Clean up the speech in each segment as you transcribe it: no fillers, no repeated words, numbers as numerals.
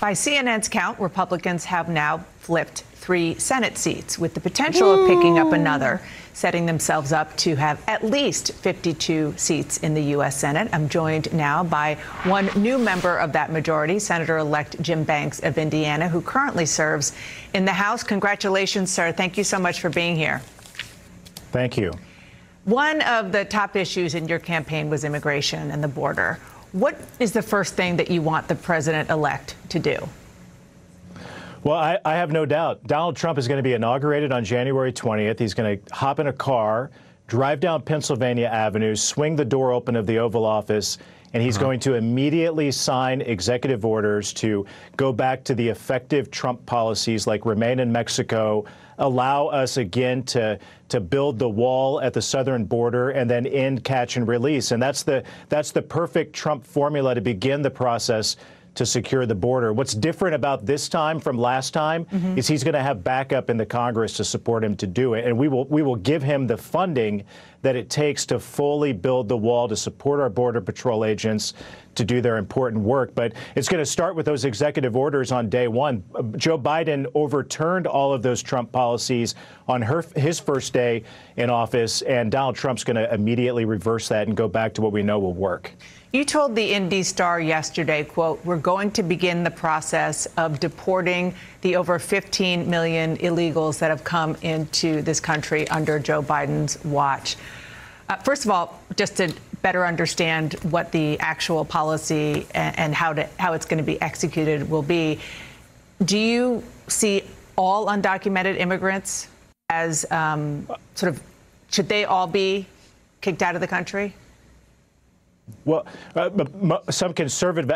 By CNN's count, Republicans have now flipped 3 Senate seats, with the potential of picking up another, setting themselves up to have at least 52 seats in the U.S. Senate. I'm joined now by one new member of that majority, Senator-elect Jim Banks of Indiana, who currently serves in the House. Congratulations, sir. Thank you so much for being here. Thank you. One of the top issues in your campaign was immigration and the border. What is the first thing that you want the president-elect to do? Well, I have no doubt. Donald Trump is going to be inaugurated on January 20th. He's going to hop in a car, drive down Pennsylvania Avenue, swing the door open of the Oval Office, and he's going to immediately sign executive orders to go back to the effective Trump policies like remain in Mexico, allow us again to build the wall at the southern border, and then end catch and release. And that's the perfect Trump formula to begin the process to secure the border. What's different about this time from last time is he's going to have backup in the Congress to support him to do it. And we will give him the funding that it takes to fully build the wall, to support our Border Patrol agents to do their important work. But it's going to start with those executive orders on day one. Joe Biden overturned all of those Trump policies on his first day in office, and Donald Trump's going to immediately reverse that and go back to what we know will work. You told the Indy Star yesterday, quote, "We're going to begin the process of deporting the over 15 million illegals that have come into this country under Joe Biden's watch." First of all, just to better understand what the actual policy and how it's going to be executed will be, do you see all undocumented immigrants as sort of, should they all be kicked out of the country? Well, some conservative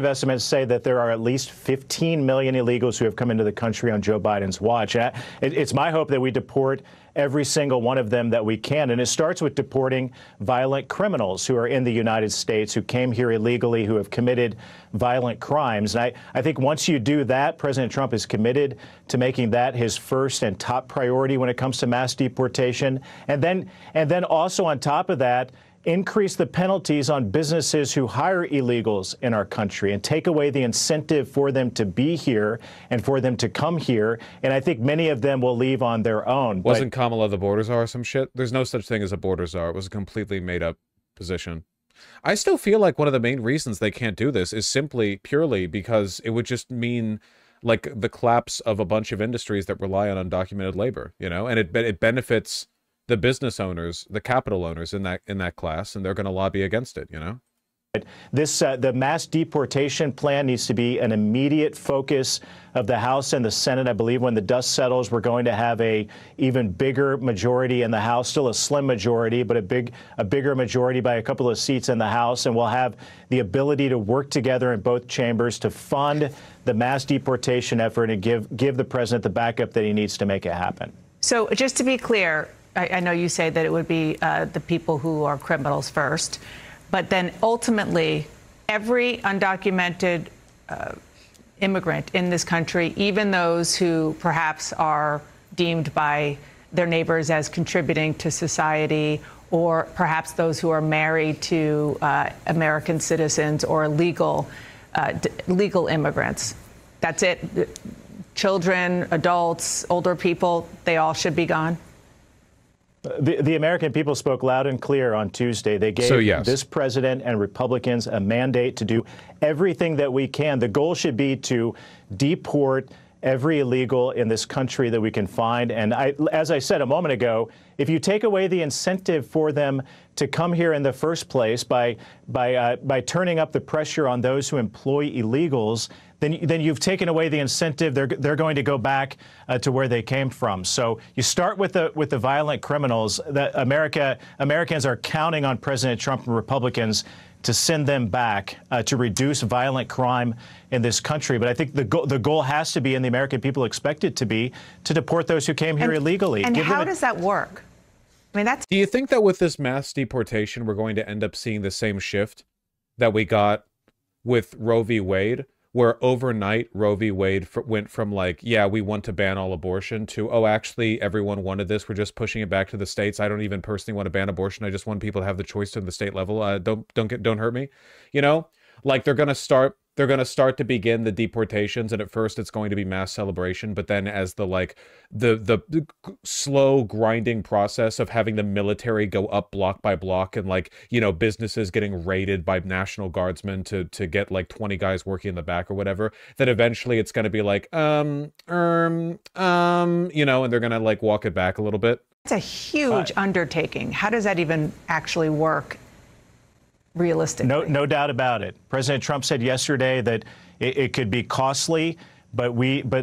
estimates say that there are at least 15 million illegals who have come into the country on Joe Biden's watch. It's my hope that we deport every single one of them that we can. And it starts with deporting violent criminals who are in the United States, who came here illegally, who have committed violent crimes. And I think once you do that, President Trump is committed to making that his first and top priority when it comes to mass deportation. And then also on top of that, increase the penalties on businesses who hire illegals in our country and take away the incentive for them to be here and for them to come here. And I think many of them will leave on their own. Wasn't Kamala the border czar or some shit? There's no such thing as a border czar. It was a completely made up position. I still feel like one of the main reasons they can't do this is simply purely because it would just mean like the collapse of a bunch of industries that rely on undocumented labor, you know, and it benefits the business owners, the capital owners in that class, and they're going to lobby against it, you know? The mass deportation plan needs to be an immediate focus of the House and the Senate. I believe when the dust settles, we're going to have a even bigger majority in the House, still a slim majority, but a bigger majority by a couple of seats in the House. And we'll have the ability to work together in both chambers to fund the mass deportation effort and give the president the backup that he needs to make it happen. So just to be clear, I know you say that it would be the people who are criminals first, but then ultimately every undocumented immigrant in this country, even those who perhaps are deemed by their neighbors as contributing to society, or perhaps those who are married to American citizens or legal immigrants. That's it. Children, adults, older people, they all should be gone. The American people spoke loud and clear on Tuesday. They gave this president and Republicans a mandate to do everything that we can. The goal should be to deport every illegal in this country that we can find. And as I said a moment ago, if you take away the incentive for them to come here in the first place by turning up the pressure on those who employ illegals, then you've taken away the incentive. They're going to go back to where they came from. So you start with the violent criminals. That Americans are counting on President Trump and Republicans to send them back to reduce violent crime in this country. But I think the goal has to be, and the American people expect it to be, to deport those who came here illegally. And how does that work? I mean, Do you think that with this mass deportation, we're going to end up seeing the same shift that we got with Roe v. Wade, where overnight Roe v. Wade went from like, yeah, we want to ban all abortion to, oh, actually, everyone wanted this. We're just pushing it back to the states. I don't even personally want to ban abortion. I just want people to have the choice to the state level. Don't hurt me. You know, like they're going to start They're going to start to begin the deportations, and at first it's going to be mass celebration, but then as the like the slow grinding process of having the military go up block by block, and like, you know, businesses getting raided by National Guardsmen to get like 20 guys working in the back or whatever, that eventually it's going to be like you know, and they're going to like walk it back a little bit. It's a huge undertaking. How does that even actually work realistically? No doubt about it. President Trump said yesterday that it could be costly, but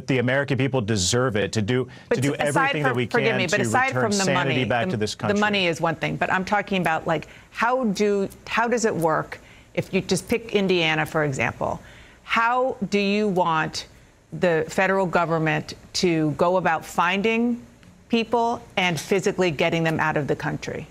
the American people deserve it to do everything that we can to return sanity back to this country. The money is one thing, but I'm talking about like how does it work? If you just pick Indiana, for example, how do you want the federal government to go about finding people and physically getting them out of the country?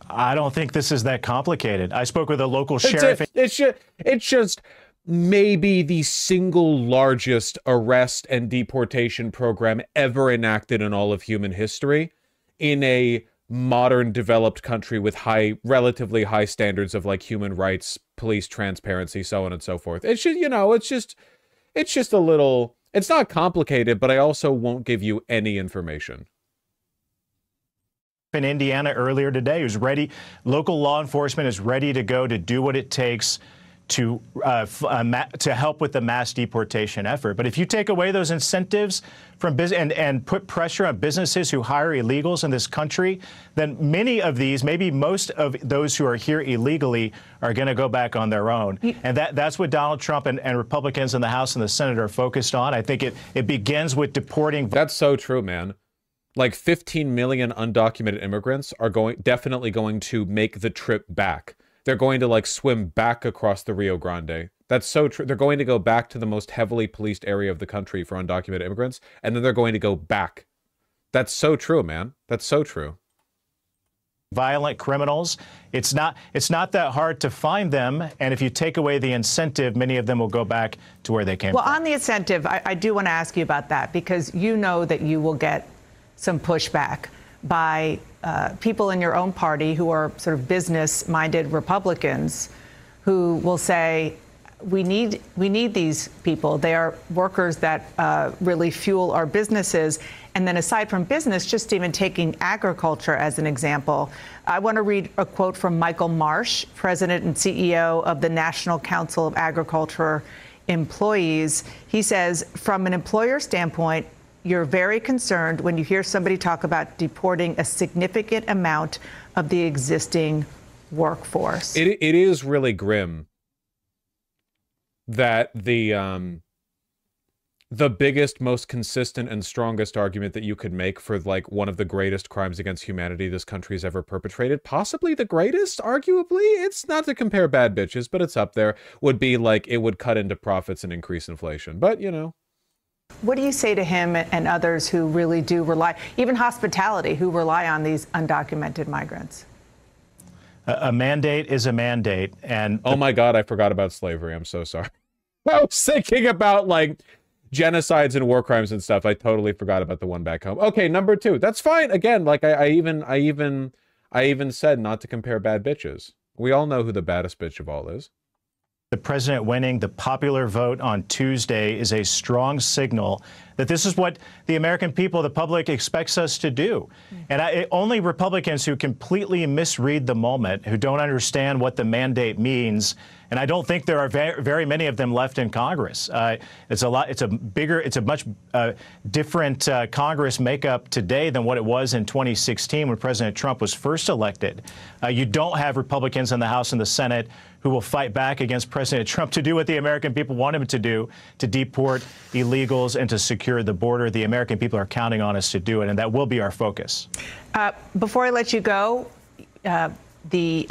I don't think this is that complicated. I spoke with a local sheriff. It's just maybe the single largest arrest and deportation program ever enacted in all of human history in a modern developed country with relatively high standards of like human rights, police transparency, so on and so forth. It's just, you know, it's just a little, it's not complicated, but I also won't give you any information. In Indiana earlier today, who's ready. Local law enforcement is ready to go to do what it takes to help with the mass deportation effort. But if you take away those incentives from business and put pressure on businesses who hire illegals in this country, then many of these, maybe most of those who are here illegally, are going to go back on their own. And that's what Donald Trump and Republicans in the House and the Senate are focused on. I think it begins with deporting. That's so true, man. Like 15 million undocumented immigrants are definitely going to make the trip back. They're going to like swim back across the Rio Grande. That's so true. They're going to go back to the most heavily policed area of the country for undocumented immigrants, and then they're going to go back. That's so true, man. That's so true. Violent criminals. It's not that hard to find them, and if you take away the incentive, many of them will go back to where they came from. Well, on the incentive, I do want to ask you about that, because you know that you will get some pushback by people in your own party who are sort of business-minded Republicans who will say, we need these people. They are workers that really fuel our businesses. And then aside from business, just even taking agriculture as an example, I want to read a quote from Michael Marsh, president and CEO of the National Council of Agriculture Employees. He says, from an employer standpoint, you're very concerned when you hear somebody talk about deporting a significant amount of the existing workforce. It is really grim that the biggest, most consistent and strongest argument that you could make for like one of the greatest crimes against humanity this country has ever perpetrated, possibly the greatest, arguably, it's not to compare bad bitches, but it's up there, would be like it would cut into profits and increase inflation. But, you know. What do you say to him and others who really do rely, even hospitality, who rely on these undocumented migrants? A mandate is a mandate. And oh my God, I forgot about slavery. I'm so sorry. I was thinking about like genocides and war crimes and stuff. I totally forgot about the one back home. Okay, number two. That's fine. Again, like I even said not to compare bad bitches. We all know who the baddest bitch of all is. The president winning the popular vote on Tuesday is a strong signal that this is what the American people, the public, expects us to do. And only Republicans who completely misread the moment, who don't understand what the mandate means, and I don't think there are very many of them left in Congress. It's a much different Congress makeup today than what it was in 2016 when President Trump was first elected. You don't have Republicans in the House and the Senate who will fight back against President Trump to do what the American people want him to do, to deport illegals and to secure the border. The American people are counting on us to do it, and that will be our focus. Before I let you go, the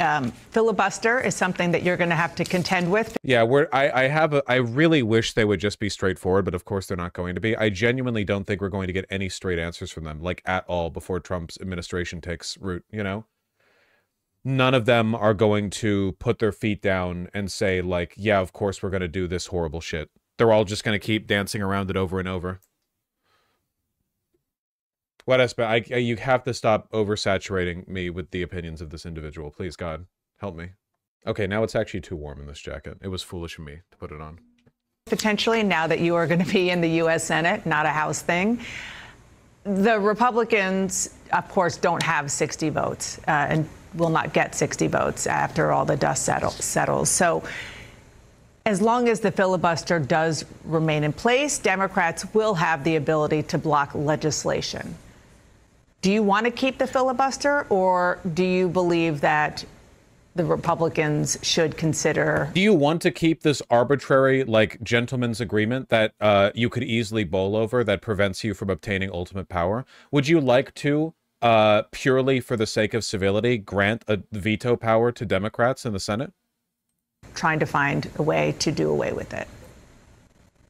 filibuster is something that you're going to have to contend with. Yeah, I really wish they would just be straightforward, but of course they're not going to be. I genuinely don't think we're going to get any straight answers from them, like at all, before Trump's administration takes root, you know? None of them are going to put their feet down and say, like, yeah, of course we're going to do this horrible shit. They're all just going to keep dancing around it over and over. What else? You have to stop oversaturating me with the opinions of this individual. Please, God, help me. Okay, now it's actually too warm in this jacket. It was foolish of me to put it on. Potentially, now that you are going to be in the U.S. Senate, not a House thing. The Republicans, of course, don't have 60 votes and will not get 60 votes after all the dust settles. So as long as the filibuster does remain in place, Democrats will have the ability to block legislation. Do you want to keep the filibuster, or do you believe that the Republicans should consider? Do you want to keep this arbitrary, like, gentleman's agreement that you could easily bowl over that prevents you from obtaining ultimate power? Would you like to, purely for the sake of civility, grant a veto power to Democrats in the Senate? Trying to find a way to do away with it.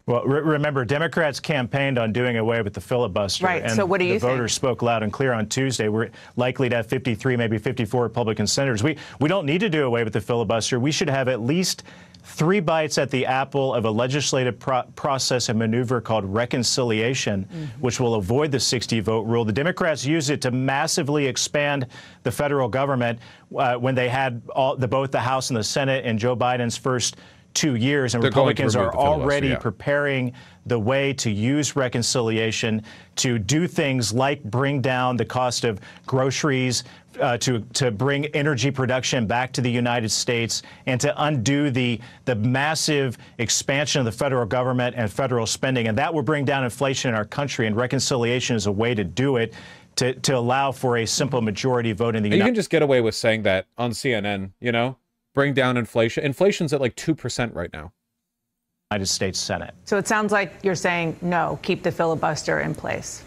Well, remember, Democrats campaigned on doing away with the filibuster. Right. And so what do you think? The voters spoke loud and clear on Tuesday. We're likely to have 53, maybe 54 Republican senators. We don't need to do away with the filibuster. We should have at least 3 bites at the apple of a legislative process and maneuver called reconciliation, which will avoid the 60-vote rule. The Democrats used it to massively expand the federal government when they had both the House and the Senate in Joe Biden's first 2 years, and Republicans are already preparing the way to use reconciliation to do things like bring down the cost of groceries, to bring energy production back to the United States, and to undo the massive expansion of the federal government and federal spending. And that will bring down inflation in our country, and reconciliation is a way to do it, to allow for a simple majority vote in the United States. You can just get away with saying that on CNN, you know? Bring down inflation. Inflation's at like 2% right now. United States Senate. So it sounds like you're saying no, keep the filibuster in place.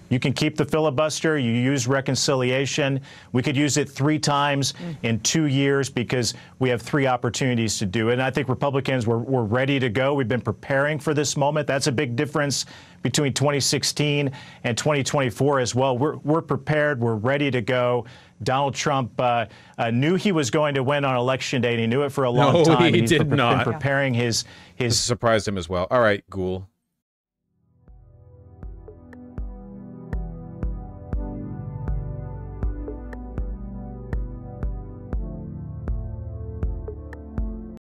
You can keep the filibuster. You use reconciliation. We could use it 3 times in 2 years because we have 3 opportunities to do it. And I think Republicans were ready to go. We've been preparing for this moment. That's a big difference between 2016 and 2024 as well. We're prepared. We're ready to go. Donald Trump knew he was going to win on Election Day, and he knew it for a long time. No, he and he's did not. been preparing his This surprised him as well. All right, Ghoul.